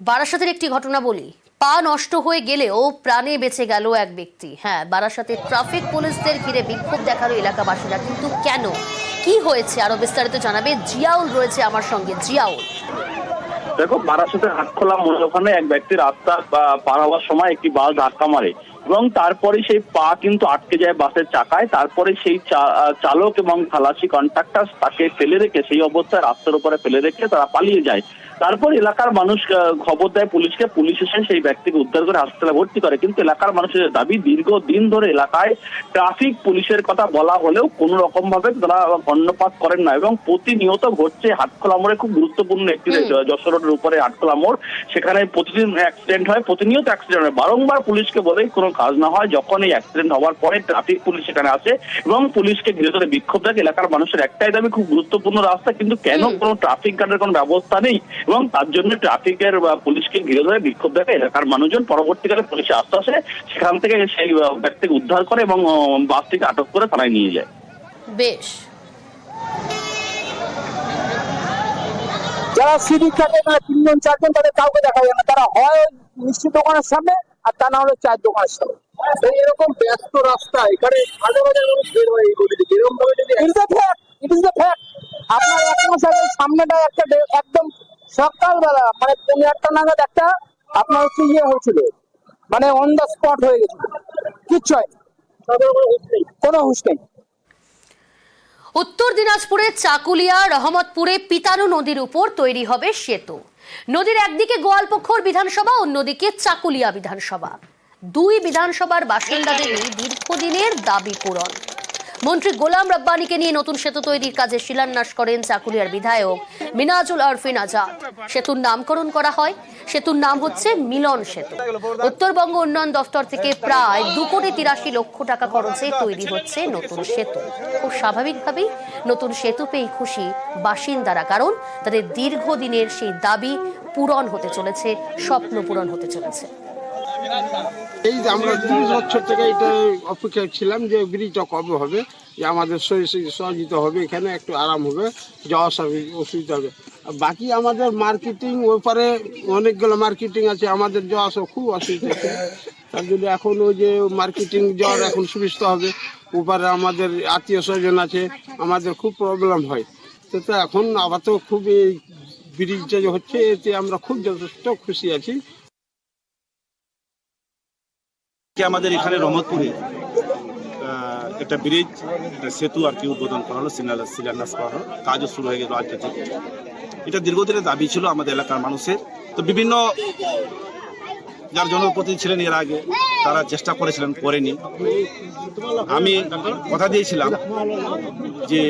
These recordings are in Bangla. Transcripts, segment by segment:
বারাসাতের একটি ঘটনা বলি। পা নষ্ট হয়ে গেলেও প্রাণে বেঁচে গেল এক ব্যক্তি। হ্যাঁ, বারাসাতে ট্রাফিক পুলিশদের ঘিরে বিক্ষোভ দেখালো এলাকাবাসীরা। কিন্তু কেন, কি হয়েছে, আরো বিস্তারিত জানাবে জিয়াউল রয়েছে আমার সঙ্গে। জিয়াউল, দেখো, বারাসাতের হাটখোলা মোড় ওখানে এক ব্যক্তি রাস্তা পার হওয়ার সময় একটি বাস ধাক্কা মারে এবং তারপরে সেই পা কিন্তু আটকে যায় বাসের চাকায়। তারপরে সেই চালক এবং খালাসি কন্ট্রাক্টর তাকে ফেলে রেখে, সেই অবস্থায় রাস্তার উপরে ফেলে রেখে তারা পালিয়ে যায়। তারপর এলাকার মানুষ খবর দেয় পুলিশকে, পুলিশ এসে সেই ব্যক্তিকে উদ্ধার করে হাসপাতালে ভর্তি করে। কিন্তু এলাকার মানুষের দাবি, দীর্ঘদিন ধরে এলাকায় ট্রাফিক পুলিশের কথা বলা হলেও কোনো রকম ভাবে তারা কর্ণপাত করেন না এবং প্রতিনিয়ত ঘটছে। হাটখোলা মোড়ে খুব গুরুত্বপূর্ণ একটি যশোর রোডের উপরে হাটখোলা মোড়, সেখানে প্রতিদিন অ্যাক্সিডেন্ট হয়, প্রতিনিয়ত অ্যাক্সিডেন্ট হয়। বারংবার পুলিশকে বলে কোনো কাজ না হয়। যখন এই অ্যাক্সিডেন্ট হওয়ার পরে ট্রাফিক পুলিশ সেখানে আসে এবং পুলিশকে ঘিরে ধরে বিক্ষোভ দেখে। এলাকার মানুষের একটাই দাবি, খুব গুরুত্বপূর্ণ রাস্তা, কিন্তু কেন কোনো ট্রাফিক গার্ডের কোনো ব্যবস্থা নেই এবং তার জন্য ট্রাফিকের পুলিশকে ঘিরে ধরে বিক্ষোভ দেখে এলাকার মানুষজন। পরবর্তীকালে পুলিশ আস্তে আসে, সেখান থেকে সেই ব্যক্তিকে উদ্ধার করে এবং বাসটিকে আটক করে থানায় নিয়ে যায়। বেশ, যারা সিভিক থাকে না, 3 জন 4 জন, তাদের কাউকে দেখা যায় না। তারা হয় মিষ্টি দোকানের সামনে আর তা না হলে চায়ের দোকানের সামনে। এরকম ব্যস্ত রাস্তা, এখানে হাজার হাজার মানুষ বের হয় এই গলিতে। এরকম ভাবে যদি ইট ইজ দ্য ফ্যাক্ট। আপনার এক মাস আগে সামনেটা একটা একদম সকালবেলা মানে 1:30 নাগাদ একটা আপনার হচ্ছে হয়েছিল, মানে অন দ্য স্পট হয়ে গেছিল, কিচ্ছু হয়নি, কোনো হুঁশ নেই। উত্তর দিনাজপুরের চাকুলিয়া রহমতপুরে পিতানু নদীর উপর তৈরি হবে সেতু। নদীর একদিকে গোয়ালপুখর বিধানসভা, অন্যদিকে চাকুলিয়া বিধানসভা। দুই বিধানসভার বাসিন্দাদের দীর্ঘদিনের দাবি পূরণ। মন্ত্রী গোলাম রব্বানীকে নিয়ে নতুন সেতু তৈরির কাজে শিলান্যাস করেন চাকুলিয়ার বিধায়ক মিনাজুল আরফিন আজাদ। সেতুর নামকরণ করা হয়, সেতুর নাম হচ্ছে মিলন সেতু। উত্তরবঙ্গ উন্নয়ন দফতর থেকে প্রায় 2,83,00,000 টাকা খরচে তৈরি হচ্ছে নতুন সেতু। খুব স্বাভাবিকভাবেই নতুন সেতু পেয়ে খুশি বাসিন্দারা, কারণ তাদের দীর্ঘদিনের সেই দাবি পূরণ হতে চলেছে, স্বপ্ন পূরণ হতে চলেছে। এই যে আমরা 30 বছর থেকে এটা অপেক্ষা ছিলাম যে ব্রিজটা কবে হবে, যে আমাদের সহযোগিতা হবে, এখানে একটু আরাম হবে, যাওয়া অসুবিধা হবে। বাকি আমাদের মার্কেটিং ওপারে অনেকগুলো মার্কেটিং আছে, আমাদের যাওয়া আসা খুব অসুবিধা আছে। তার জন্য এখন ওই যে মার্কেটিং যাওয়ার এখন সুবিধা হবে। ওপারে আমাদের আত্মীয় স্বজন আছে, আমাদের খুব প্রবলেম হয়। তো এখন আবার তো খুব এই ব্রিজটা যে হচ্ছে, এতে আমরা খুব যথেষ্ট খুশি আছি। আমাদের এখানে রহমতপুরে একটা ব্রিজ, সেতু আর কি উদ্বোধন করা হলো, শিলান্যাস করা হলো, কাজও শুরু হয়ে গেল আজকে থেকে। এটা দীর্ঘদিনের দাবি ছিল আমাদের এলাকার মানুষের। তো বিভিন্ন যার জনপ্রতিনিধি ছিলেন এর আগে, তারা চেষ্টা করেছিলেন, করেনি। আমি কথা দিয়েছিলাম যে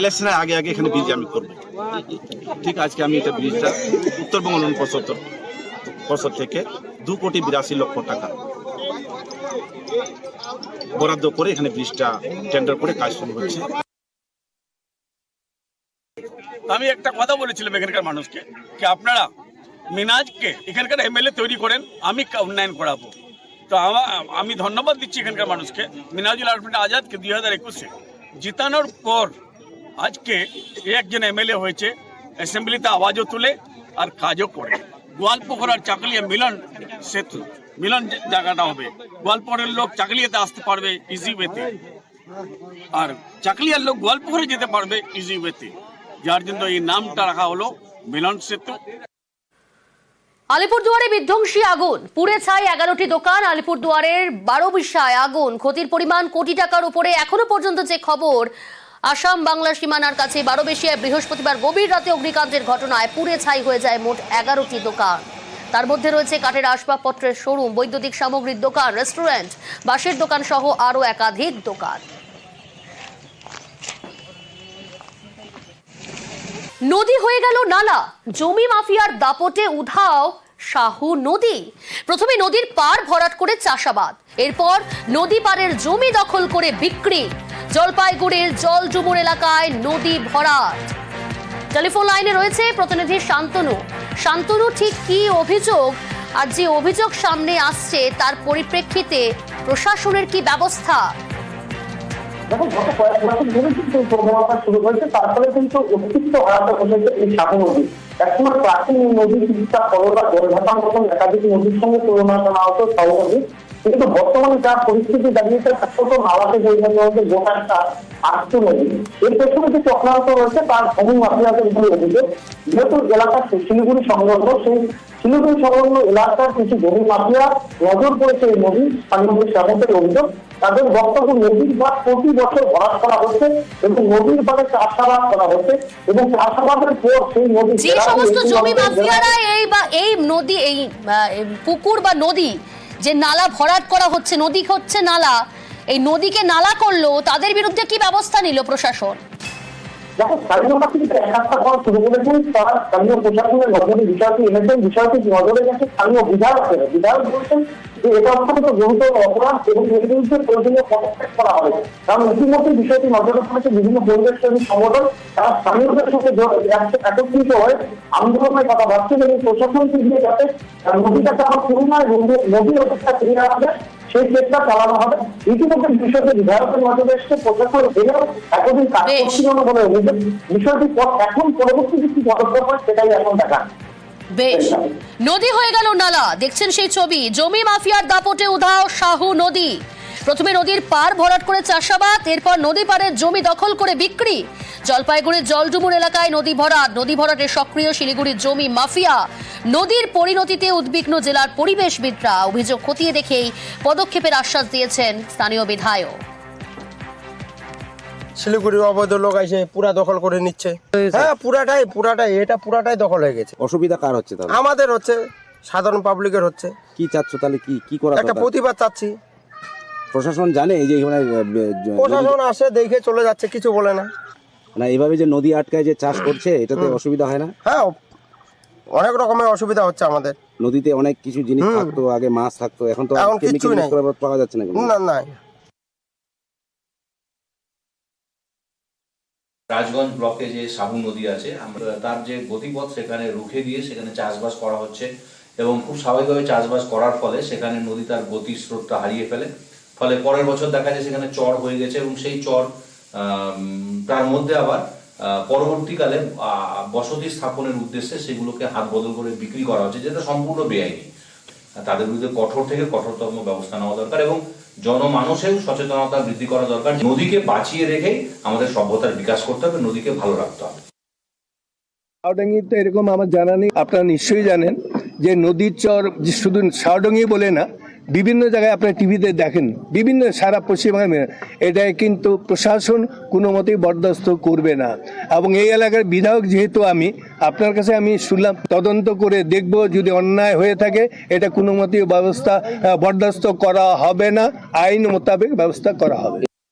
ইলেকশনের আগে আগে এখানে ব্রিজ আমি করবো। ঠিক আজকে আমি এটা ব্রিজটা উত্তরবঙ্গ উন্নয়ন পর্ষদ থেকে 2,82,00,000 টাকা বরাদ্দ করে এখানে ব্রিজটা টেন্ডার করে কাজ শুরু হচ্ছে। আমি একটা কথা বলেছিলাম এখানকার মানুষকে, যে আপনারা মিনাজকে এখানকার এমএলএ তৈরি করেন, আমি উন্নয়ন করাবো। তো আমি ধন্যবাদ দিচ্ছি এখানকার মানুষকে। মিনাজুল আরফিন আজাদকে 2021-এ জিতানোর পর আজকে একজন এমএলএ হয়েছে, অ্যাসেম্বলিতে আওয়াজও তুলে আর কাজও করে। গোয়ালপুখর আর চাকুলিয়া মিলন সেতু, মিলন জায়গাটা হবে। গোয়ালপুরের লোক চাকুলিয়াতে আসতে পারবে ইজি ওয়েতে, আর চাকুলিয়ার লোক গোয়ালপুরে যেতে পারবে ইজি ওয়েতে, যার জন্য এই নামটা রাখা হলো মিলন সেতু। আলিপুরদুয়ারে বিধ্বংসী আগুন, পুড়ে ছাই 11টি দোকান। আলিপুরদুয়ারের 12বিশায় আগুন, ক্ষতির পরিমাণ কোটি টাকার উপরে। এখনো পর্যন্ত যে খবর, আসাম বাংলা সীমানার কাছে 12বিশায় বৃহস্পতিবার গভীর রাতে অগ্নিকাণ্ডের ঘটনায় পুড়ে ছাই হয়ে যায় মোট 11টি দোকান। তার মধ্যে রয়েছে কাঠের আসবাবপত্রের শোরুম, বৈদ্যুতিক সামগ্রীর দোকান, রেস্টুরেন্ট, বাঁশের দোকান সহ আরো একাধিক দোকান। নদী হয়ে গেল নালা, জমি মাফিয়ার দাপটে উধাও শাহু নদী। প্রথমে নদীর পার ভরাট করে চাষাবাদ, এরপর নদী পারের জমি দখল করে বিক্রি। জলপাইগুড়ির জলজুমুর এলাকায় নদী ভরাট। টেলিফোন লাইনে রয়েছে প্রতিনিধি শান্তনু। শান্তনু, ঠিক কি অভিযোগ, আর যে অভিযোগ সামনে আসছে তার পরিপ্রেক্ষিতে প্রশাসনের কি ব্যবস্থা? দেখো, গত কয়েক বছর ধরে কিন্তু শুরু হয়েছে, তার ফলে কিন্তু অস্তিত্ব হারাতে হয়েছে এই শাহু নদী। একসময় প্রাচীন এই নদী চিকিৎসা সরলা জলঘাটার মতন একাধিক নদীর সঙ্গে তুলনা করা হতো সহনদী, কিন্তু বর্তমানে যা পরিস্থিতি দাঁড়িয়েছে ছোট নালাতে পরিণত হচ্ছে গোটা একটা আটটি নদী। এর পেছনে যে চক্রান্ত রয়েছে তার ভূমি মাফিয়াদের উপরে অভিযোগ। যেহেতু এলাকার শিলিগুড়ি সংলগ্ন, সেই শিলিগুড়ি সংলগ্ন এলাকার কিছু জমি মাফিয়া নজর পড়েছে এই নদী স্থানীয় শ্রাবকের অভিযোগ। তাদের বক্তব্য নদীর বাঁধ প্রতি বছর ভরাট করা হচ্ছে এবং নদীর বাঁধে চাষাবাদ করা হচ্ছে এবং চাষাবাদের পর সেই নদী যে সমস্ত জমি মাফিয়ারা এই নদী এই পুকুর বা নদী যে নালা ভরাট করা হচ্ছে, নদী হচ্ছে নালা, এই নদীকে নালা করলো, তাদের বিরুদ্ধে কি ব্যবস্থা নিল প্রশাসন? যখন স্থানীয় বাসিন্দা একাত্তা করা শুরু করেছেন, তারা স্থানীয় প্রশাসনের নজরে বিষয়টি এনেছেন। বিষয়টি নজরে গেছে স্থানীয় বিধায়ক বলছেন যে এটা অত্যন্ত গুরুতর অপরাধ এবং এর বিরুদ্ধে প্রয়োজনীয় পদক্ষেপ করা হবে। কারণ ইতিমধ্যে বিষয়টি নজরে পড়েছে বিভিন্ন পরিবেশপ্রেমী সংগঠন, তারা স্থানীয়দের সাথে একত্রিত হয়ে আন্দোলনের কথা ভাবছেন এবং প্রশাসনকে দিয়ে যাতে নদীটাকে আবার পুনরায় নদীর অপেক্ষা ফিরিয়ে আনা যায় সেই চেষ্টা চালানো হবে। ইতিমধ্যে বিষয়টি বিধায়কের নজরে এসছে, প্রশাসন এলেও এতদিন কাজ করছিল না বলে অভিযোগ। বিষয়টি এখন পরবর্তীতে কি পদক্ষেপ হয় সেটাই এখন দেখা। বেশ, নদী হয়ে গেল নালা, দেখছেন সেই ছবি। জমি মাফিয়ার দাপটে উধাও শাহু নদী। প্রথমে নদীর পার ভরাট করে চাষাবাদ, এরপর নদী পাড়ের জমি দখল করে বিক্রি। জলপাইগুড়ির জলডুমুর এলাকায় নদী ভরাটে সক্রিয় শিলিগুড়ির জমি মাফিয়া। নদীর পরিণতিতে উদ্বিগ্ন জেলার পরিবেশবিদরা। অভিযোগ খতিয়ে দেখেই পদক্ষেপের আশ্বাস দিয়েছেন স্থানীয় বিধায়ক। শিলিগুড়ির অবৈধ লোক এসে পুরা দখল করে নিচ্ছে। হ্যাঁ, পুরাটাই দখল হয়ে গেছে। অসুবিধা কার হচ্ছে তাহলে? আমাদের হচ্ছে, সাধারণ পাবলিকের হচ্ছে। কি চাচ্ছ তাহলে? কি করা একটা দরকার? প্রতিবাদ চাচ্ছি। প্রশাসন জানে এই যে এখানে প্রশাসন আসে, দেখে চলে যাচ্ছে, কিছু বলে না। না, এইভাবে যে নদী আটকায় যে চাষ করছে এটাতে অসুবিধা হয় না? হ্যাঁ, অনেক রকমের অসুবিধা হচ্ছে আমাদের। নদীতে অনেক কিছু জিনিস থাকতো, আগে মাছ থাকতো, এখন তো এখন কিচ্ছুই নাই, পাওয়া যাচ্ছে না। না। রাজগঞ্জ ব্লকে যে সাবু নদী আছে, আমরা তার যে গতিপথ সেখানে রুখে দিয়ে সেখানে চাষবাস করা হচ্ছে এবং খুব স্বাভাবিকভাবে চাষবাস করার ফলে সেখানে নদী তার গতি স্রোতটা হারিয়ে ফেলে। ফলে পরের বছর দেখা যায় সেখানে চর হয়ে গেছে এবং সেই চর তার মধ্যে আবার পরবর্তীকালে বসতি স্থাপনের উদ্দেশ্যে সেগুলোকে হাত বদল করে বিক্রি করা হচ্ছে, যেটা সম্পূর্ণ বেআইনি। তাদের বিরুদ্ধে কঠোর থেকে কঠোরতম ব্যবস্থা নেওয়া দরকার এবং জনমানসেও সচেতনতা বৃদ্ধি করা দরকার। নদীকে বাঁচিয়ে রেখেই আমাদের সভ্যতার বিকাশ করতে হবে, নদীকে ভালো রাখতে হবে। শাওডাঙ্গি তো এরকম আমার জানা নেই, আপনারা নিশ্চয়ই জানেন যে নদীর চর শুধু শাওডাঙ্গি বলে না, বিভিন্ন জায়গায় আপনার টিভিতে দেখেন, বিভিন্ন সারা পশ্চিমবঙ্গে। এটাই কিন্তু প্রশাসন কোনো মতেই বরদাস্ত করবে না। এবং এই এলাকার বিধায়ক যেহেতু আমি, আপনার কাছে আমি শুনলাম, তদন্ত করে দেখব, যদি অন্যায় হয়ে থাকে এটা কোনো মতেই বরদাস্ত করা হবে না, আইন মোতাবেক ব্যবস্থা করা হবে।